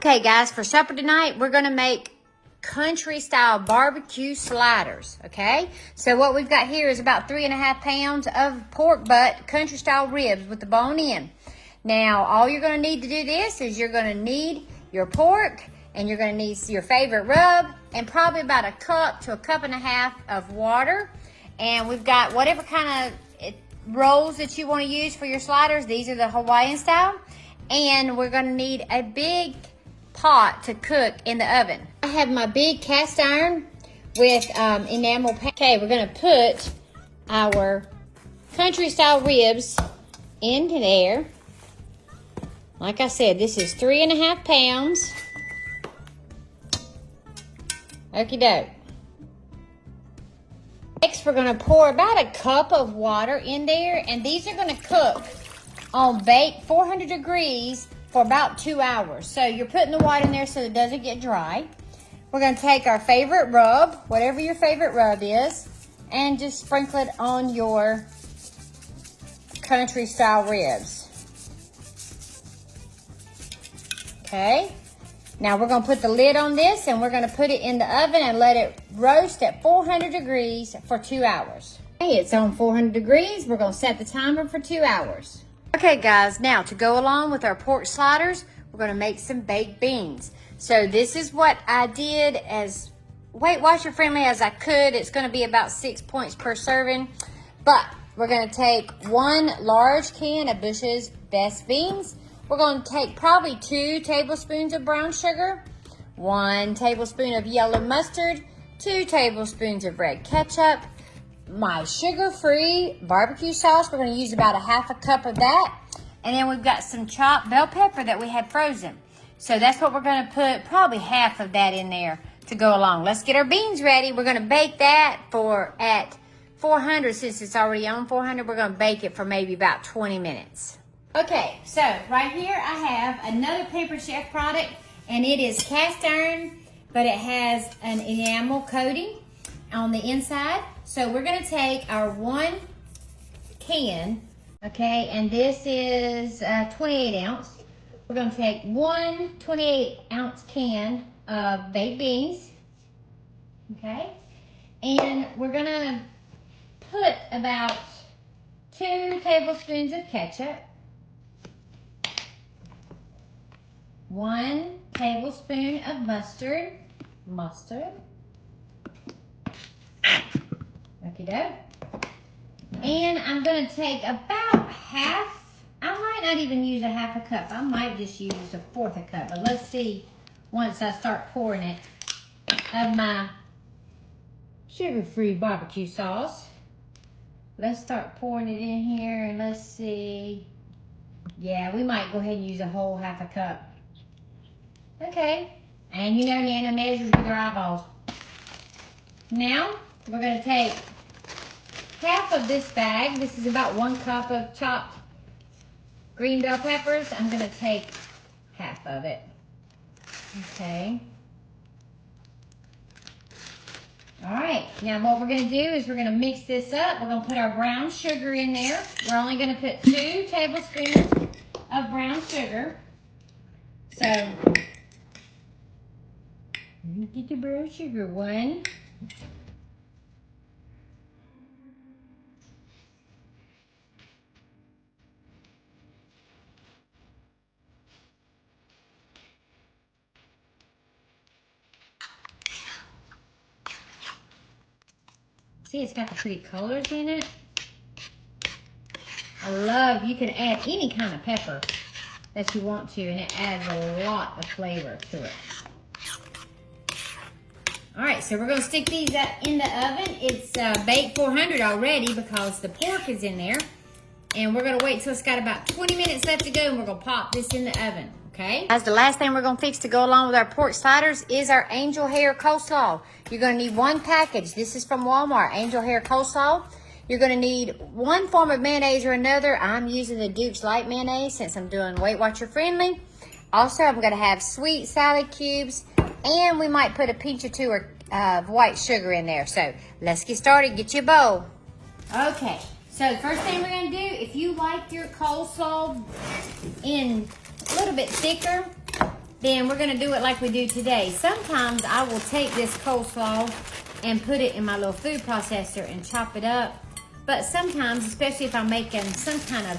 Okay, guys, for supper tonight, we're going to make country-style barbecue sliders, okay? So what we've got here is about 3.5 pounds of pork butt, country-style ribs with the bone in. Now, all you're going to need to do this is you're going to need your pork, and you're going to need your favorite rub, and probably about 1 cup to 1.5 cups of water. And we've got whatever kind of rolls that you want to use for your sliders. These are the Hawaiian style. And we're going to need a big pot to cook in the oven. I have my big cast iron with enamel. Okay, we're going to put our country style ribs into there. Like I said, this is 3.5 pounds. Okie doke. Next, we're going to pour about 1 cup of water in there, and these are going to cook on bake 400 degrees for about 2 hours. So you're putting the water in there so it doesn't get dry. We're going to take our favorite rub, whatever your favorite rub is, and just sprinkle it on your country style ribs. Okay. Now we're going to put the lid on this, and we're going to put it in the oven and let it roast at 400 degrees for 2 hours. Okay, it's on 400 degrees. We're going to set the timer for 2 hours. Okay, guys, now to go along with our pork sliders, we're going to make some baked beans. So this is what I did as Weight Watcher friendly as I could. It's going to be about 6 points per serving. But we're going to take 1 large can of Bush's Best Beans. We're going to take probably 2 tablespoons of brown sugar, 1 tablespoon of yellow mustard, 2 tablespoons of red ketchup, my sugar-free barbecue sauce. We're going to use about 1/2 cup of that. And then we've got some chopped bell pepper that we had frozen. So that's what we're going to put, probably half of that in there to go along. Let's get our beans ready. We're going to bake that at 400. Since it's already on 400, we're going to bake it for maybe about 20 minutes. Okay, so right here I have another Paper Chef product, and it is cast iron, but it has an enamel coating on the inside. So we're going to take our 1 can, okay, and this is 28 ounce. We're going to take 1 28-ounce can of baked beans, okay, and we're going to put about 2 tablespoons of ketchup, 1 tablespoon of mustard. Okie doke. And I'm going to take about half. I might not even use 1/2 cup. I might just use 1/4 cup. But let's see once I start pouring it of my sugar-free barbecue sauce. Let's start pouring it in here, and let's see. Yeah, we might go ahead and use a whole 1/2 cup. Okay. And you know Nana measures with her eyeballs. Now, we're going to take half of this bag. This is about 1 cup of chopped green bell peppers. I'm going to take half of it. Okay. All right. Now, what we're going to do is we're going to mix this up. We're going to put our brown sugar in there. We're only going to put 2 tablespoons of brown sugar. So, get the brown sugar. 1. See, it's got the pretty colors in it. I love, you can add any kind of pepper that you want to, and it adds a lot of flavor to it. All right, so we're going to stick these in the oven. It's baked 400 already because the pork is in there. And we're going to wait till it's got about 20 minutes left to go, and we're going to pop this in the oven, okay? As the last thing we're going to fix to go along with our pork sliders is our angel hair coleslaw. You're going to need 1 package. This is from Walmart, angel hair coleslaw. You're going to need 1 form of mayonnaise or another. I'm using the Duke's Light Mayonnaise since I'm doing Weight Watcher friendly. Also, I'm going to have sweet salad cubes, and we might put a pinch or 2 of white sugar in there. So let's get started. Get your bowl. Okay, so the first thing we're going to do, if you like your coleslaw in a little bit thicker, then we're gonna do it like we do today. Sometimes I will take this coleslaw and put it in my little food processor and chop it up. But sometimes, especially if I'm making some kind of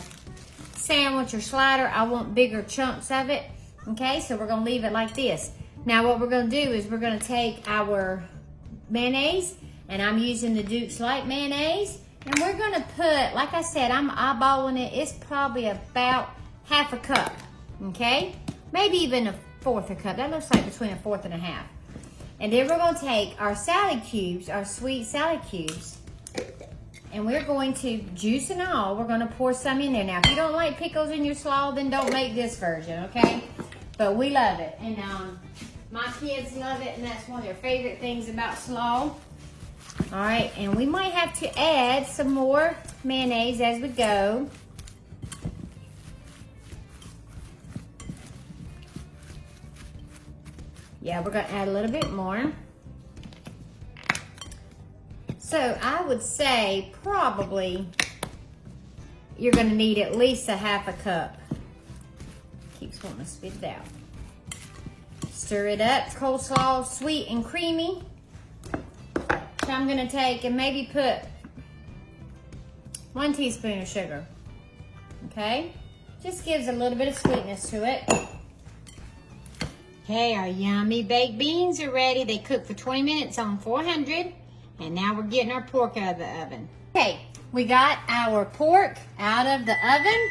sandwich or slider, I want bigger chunks of it. Okay, so we're gonna leave it like this. Now what we're gonna do is we're gonna take our mayonnaise, and I'm using the Duke's Light mayonnaise, and we're gonna put, like I said, I'm eyeballing it. It's probably about half a cup, okay? Maybe even a fourth a cup. That looks like between a fourth and a half. And then we're gonna take our salad cubes, our sweet salad cubes, and we're going to, juice and all, we're gonna pour some in there. Now, if you don't like pickles in your slaw, then don't make this version, okay? But we love it, and my kids love it, and that's one of their favorite things about slaw. All right, and we might have to add some more mayonnaise as we go. Yeah, we're gonna add a little bit more. So I would say probably you're gonna need at least a half a cup. Keeps wanting to spit it out. Stir it up. Coleslaw, sweet and creamy. So I'm gonna take and maybe put 1 teaspoon of sugar. Okay? Just gives a little bit of sweetness to it. Okay, our yummy baked beans are ready. They cook for 20 minutes on 400. And now we're getting our pork out of the oven. Okay, we got our pork out of the oven.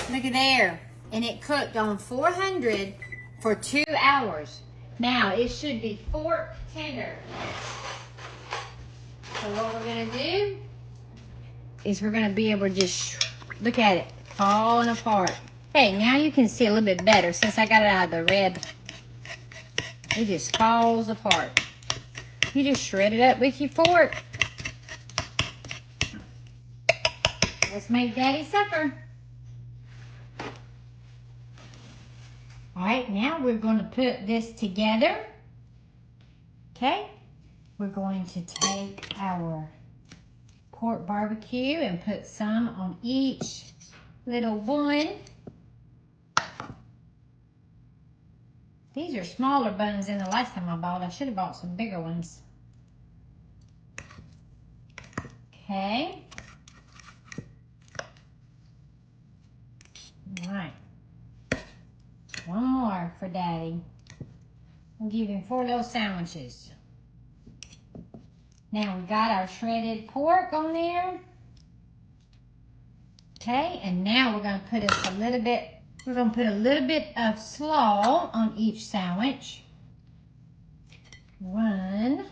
Look at there. And it cooked on 400 for 2 hours. Now, it should be fork tender. So what we're gonna do is we're gonna be able to just, look at it, falling apart. Okay, now you can see a little bit better since I got it out of the red. It just falls apart. You just shred it up with your fork. Let's make Daddy supper. All right, now we're going to put this together. Okay, we're going to take our pork barbecue and put some on each little one. These are smaller buns than the last time I bought. I should have bought some bigger ones. Okay. All right. One more for Daddy. I'll give him 4 little sandwiches. Now we got our shredded pork on there. Okay, and now we're gonna put us a little bit, we're gonna put a little bit of slaw on each sandwich. 1,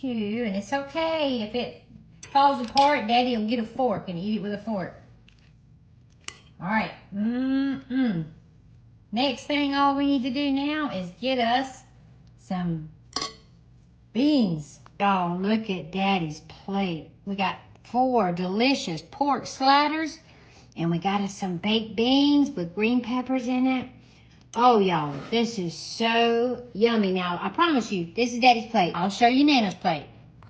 2, and it's okay if it falls apart. Daddy will get a fork and eat it with a fork. All right. Next thing, all we need to do now is get us some beans. Oh, look at Daddy's plate. We got 4 delicious pork sliders, and we got us some baked beans with green peppers in it. Oh, y'all, this is so yummy. Now, I promise you, this is Daddy's plate. I'll show you Nana's plate.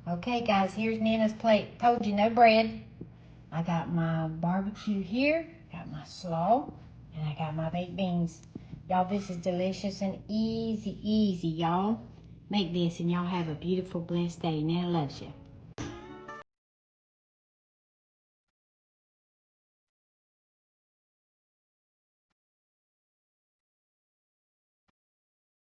Okay, guys, here's Nana's plate. Told you, no bread. I got my barbecue here, got my slaw, and I got my baked beans. Y'all, this is delicious and easy, y'all. Make this, and y'all have a beautiful, blessed day. Nana loves you.